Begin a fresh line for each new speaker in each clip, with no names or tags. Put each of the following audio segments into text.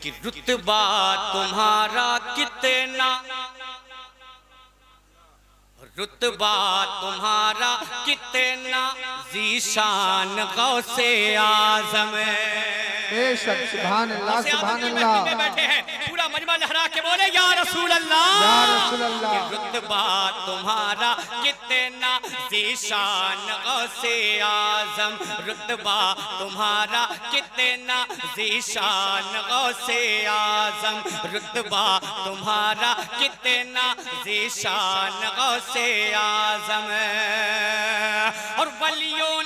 कि रुतबा तुम्हारा कितना, रुतबा तुम्हारा कितना ज़ीशान गौसे आज़म है।
बेशक सुभान अल्लाह सुभान अल्लाह।
में बैठे हैं, पूरा मजमा लहरा के बोले या रसूल अल्लाह,
या रसूल अल्लाह।
रुतबा तुम्हारा कितना ज़ीशान गौसे आज़म, रुतबा तुम्हारा कितना ज़ीशान गौसे आज़म, रुतबा तुम्हारा कितना ज़ीशान गौसे आज़म। और वलियों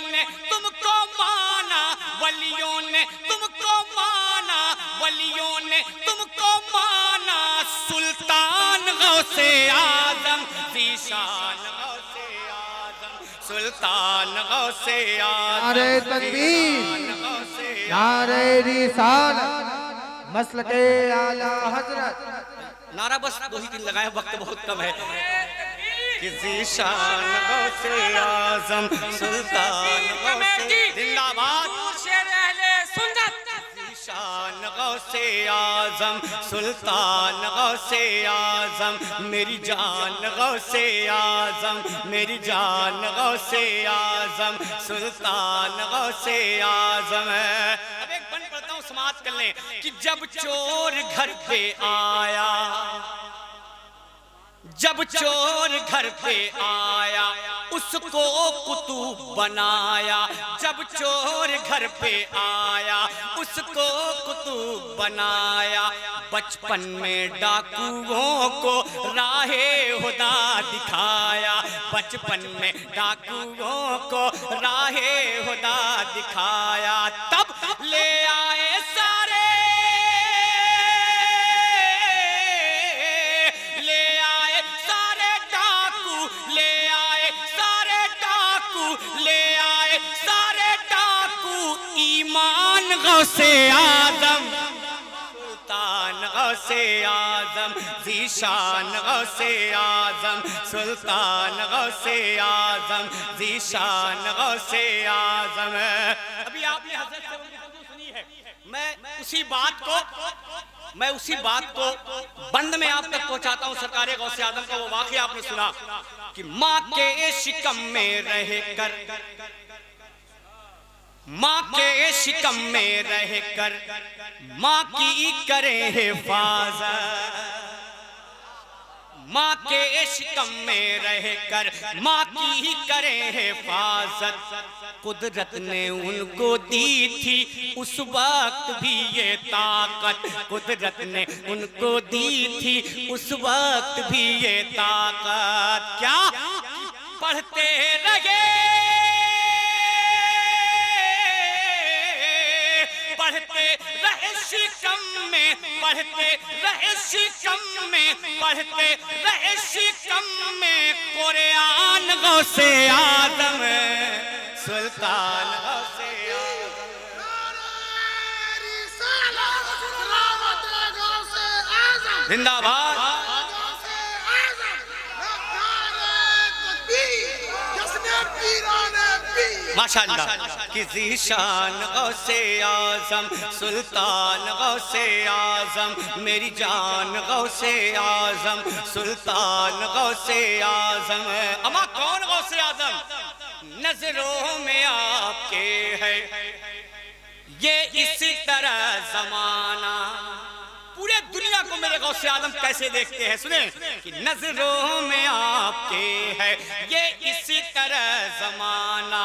ने तुमको माना, वलियों ने तुमको माना, वलियों ने तुमको माना, सुल्तान गौसे आज़म, ज़ीशान गौसे आज़म, सुल्तान गौसे आज़म।
नारे तकबीर, नारे रिसालत, मसलके आला हजरत।
नारा बस 2 ही दिन लगाए, वक्त बहुत कम है। कि ज़ीशान गौसे आज़म, सुल्तान गौसे जिंदाबाद, ज़ीशान गौसे आज़म, सुल्तान गौसे आज़म, मेरी जान गौसे आज़म, मेरी जान गौसे आज़म, सुल्तान गौसे आज़म। अब एक बन पढ़ता हूँ, समाप्त कर लें। कि जब चोर घर पे आया, जब चोर घर पे आया, उसको कुतुब बनाया, जब चोर घर पे आया, उसको कुतुब बनाया। बचपन में डाकुओं को राहे हुदा दिखाया, बचपन में डाकुओं को राहे हुदा दिखाया। तब ले आए सारे, गौसे आज़म, सुल्तान गौसे आज़म, ज़ीशान गौसे आज़म, सुल्तान गौसे आज़म, ज़ीशान गौसे आज़म। अभी आपने हज़रत से सुनी है, मैं उसी बात को बंद में आप तक पहुंचाता हूं। सरकारे गौसे आज़म का वो वाक़या आपने सुना कि माँ के शिकम में रह कर, माँ के शिकम में रह कर माँ की करे हिफाज़त, माँ के शिकम में रह कर माँ की करे हिफाज़त। कुदरत ने उनको दी थी उस वक्त भी ये ताकत, कुदरत ने उनको दी थी उस वक्त भी ये ताकत। क्या पढ़ते रहे, पढ़ते रहे शिकम में, पढ़ते रहे शिकम में, पढ़ते रहे शिकम में कुरान गौसे आज़म, सुल्तान गौसे आज़म, जिंदाबाद। माशाअल्लाह। कि ज़ीशान गौसे आज़म, सुल्तान गौसे आज़म, मेरी जान गौसे आज़म, सुल्तान गौसे आज़म। अमा कौन गौसे आज़म? नजरों में आपके है ये इसी तरह जमाना। पूरे दुनिया को मेरे गौसे आज़म कैसे देखते हैं सुने। कि नजरों में आपके है ये इसी तरह जमाना,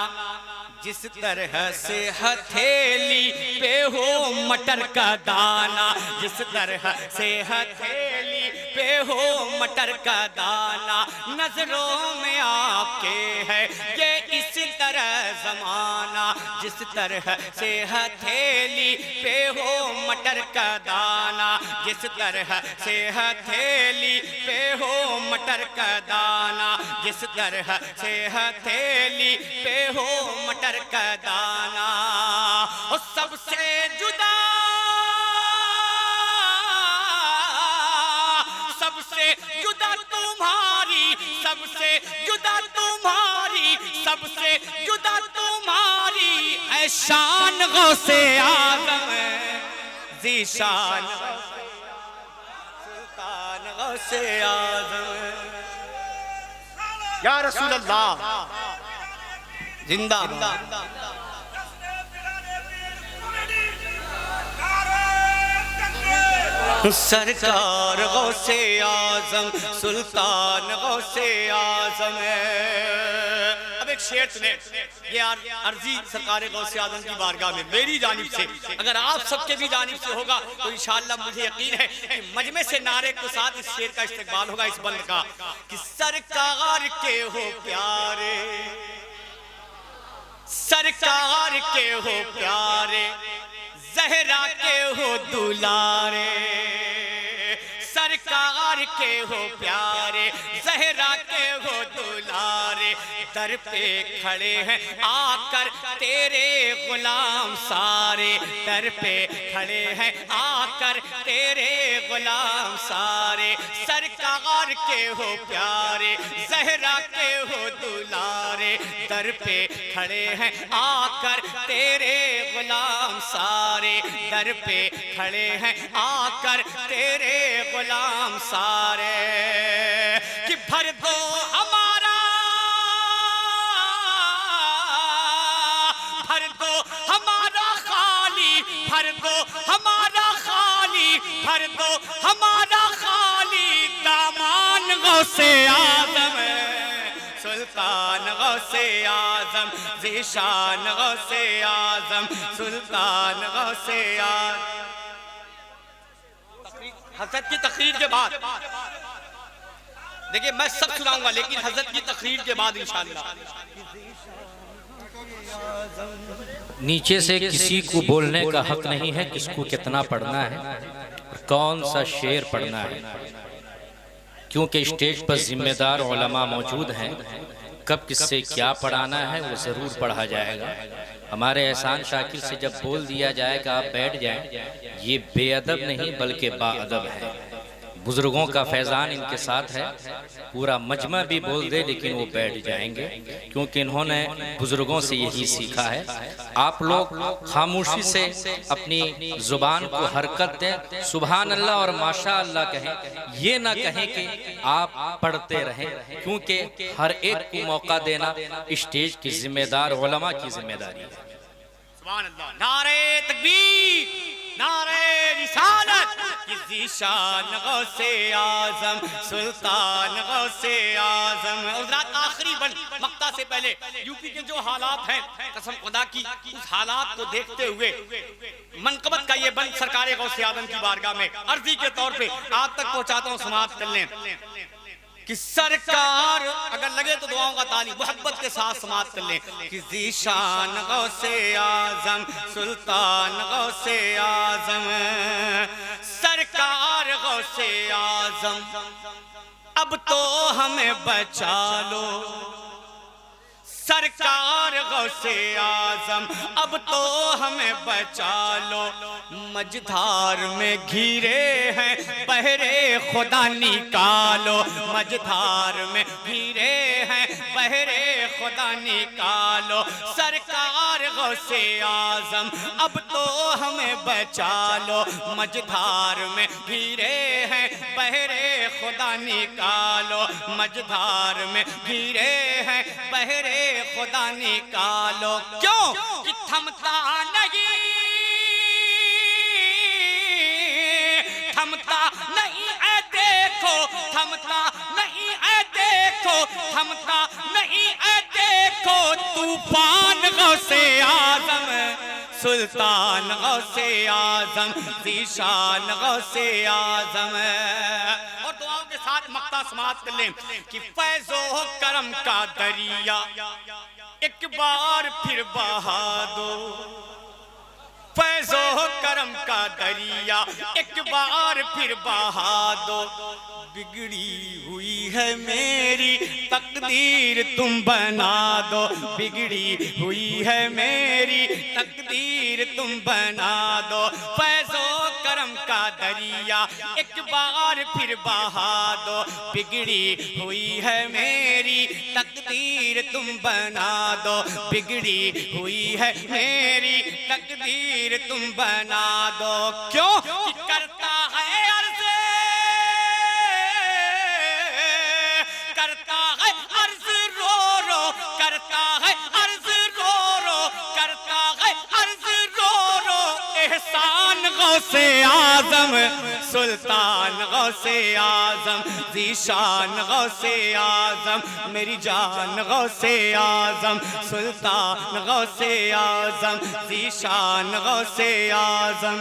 जिस तरह से हथेली पे हो मटर का दाना, जिस तरह से हथेली पे हो मटर का दाना। नजरों में आपके है ये इसी तरह जमाना, जिस तरह से हथेली पे हो मटर का दाना, जिस तरह से हथेली पे हो मटर का दाना, जिस तरह से हथेली पे हो मटर का दाना। और सबसे जुदा, सबसे जुदा तुम्हारी, सबसे जुदा तुम्हारी, सबसे जुदा तुम्हारी है शान गौसे आजम ज़ीशान सुल्तान गौसे आजम।
या रसूल अल्लाह
जिंदा सरकार गौसे आजम सुल्तान गौसे आजम। अब एक शेर सुने, ये अर्जी सरकार गौसे आजम की बारगाह में मेरी जानिब से, अगर आप सबके भी जानिब से होगा तो इंशाअल्लाह मुझे यकीन है कि मजमे से नारे के साथ इस शेर का इस्तेमाल होगा इस बंद का कि सरकार के हो प्यारे, सरकार के हो प्यारे, ज़हरा के हो दुलारे, सरकार के हो प्यारे, ज़हरा के हो दुलारे, दर पे खड़े हैं आकर तेरे गुलाम सारे, दर पे खड़े हैं आकर तेरे गुलाम सारे, सरकार के हो प्यारे, ज़हरा के हो दुलारे, दर पे खड़े हैं आकर तेरे गुलाम सारे, दर पे खड़े हैं आकर तेरे गुलाम सारे, कि भर दो हमारा, भर दो हमारा खाली, भर दो हमारा खाली, भर दो हमारा खाली दामान गौसे आजम सुल्तान गौसे आजम ज़ीशान गौसे आजम सुल्तान गौसे आजम। हज़रत की तकरीर के बाद देखिए मैं सब सुनाऊंगा, लेकिन हज़रत की तकरीर के बाद इंशाअल्लाह।
नीचे से किसी को बोलने का हक नहीं है किसको कितना पढ़ना है और कौन सा शेर पढ़ना है, क्योंकि स्टेज पर जिम्मेदार उलमा मौजूद हैं। कब किससे क्या पढ़ाना है वो ज़रूर पढ़ा जाएगा। हमारे एहसान शाकिर से जब बोल दिया जाएगा आप बैठ जाएं, ये बेअदब नहीं बल्कि बाअदब है। बुज़ुर्गों का फैज़ान इनके साथ है, पूरा मजमा भी बोल दे लेकिन वो बैठ जाएंगे, क्योंकि इन्होंने बुज़ुर्गों से यही सीखा है। आप लोग खामोशी से अपनी ज़ुबान को हरकत दें, सुभान अल्लाह और माशा अल्लाह कहें, ये ना कहें कि आप पढ़ते रहें, क्योंकि हर एक को मौका देना स्टेज की जिम्मेदार उलमा की जिम्मेदारी है।
सुभान अल्लाह, नारे तकबीर, नारे रिसालत, ज़ीशान गौसे आजम सुल्तान गौसे आजम। हज़रात आखिरी बंद मक्ता से पहले यूपी के जो हालात हैं, कसम खुदा की उस हालात को देखते हुए मनकबत का ये बंद सरकार गौसे आजम की बारगाह में अर्जी के तौर पे आप तक पहुंचाता हूँ, समाप्त कर लें कि सरकार अगर लगे तो दुआओं का ताली मोहब्बत के साथ समाप्त कर लें कि ज़ीशान गौसे आजम सुल्तान गौसे आजम सरकार गौसे आजम, अब तो हमें बचा लो सरकार गौसे आजम, अब तो हमें बचा लो, मझधार में घिरे हैं बहरे खुदा निकालो, मझधार में घिरे हैं बहरे खुदा निकालो, सरकार गौसे आजम, अब तो हमें बचा लो, मझधार में घिरे हैं बहरे खुदा निकालो, मझधार में घिरे हैं बहरे खुदा निकालो, क्यों कि थमता नहीं, थमता नहीं ऐ देखो, थमता नहीं ऐ देखो, थमता नहीं ऐ देखो, तूफान गौसे आजम सुल्तान गौसे आजम ज़ीशान गौसे आजम। और दुआओं के साथ मक्ता समाप्त कर लें कि फैज़ो करम का दरिया एक बार फिर बहा दो, फैज़ो करम का दरिया एक बार फिर बहा दो, बिगड़ी हुई है मेरी तकदीर तुम बना दो, बिगड़ी हुई है मेरी तकदीर तुम बना दो, फैज़ो करम का दरिया एक बार फिर बहा दो, बिगड़ी हुई है मेरी तकदीर तुम बना दो, बिगड़ी हुई है मेरी तकदीर तुम बना दो। क्यों कि करता है अर्ज़, करता है अर्ज़ रो रो, करता है अर्ज़ रो रो, करता है अर्ज़ रो रो। एहसान गौसे आज़म सुल्तान गौसे आज़म, ज़ीशान गौसे आज़म, मेरी जान गौसे आज़म, सुल्तान गौसे आज़म, ज़ीशान गौसे आज़म।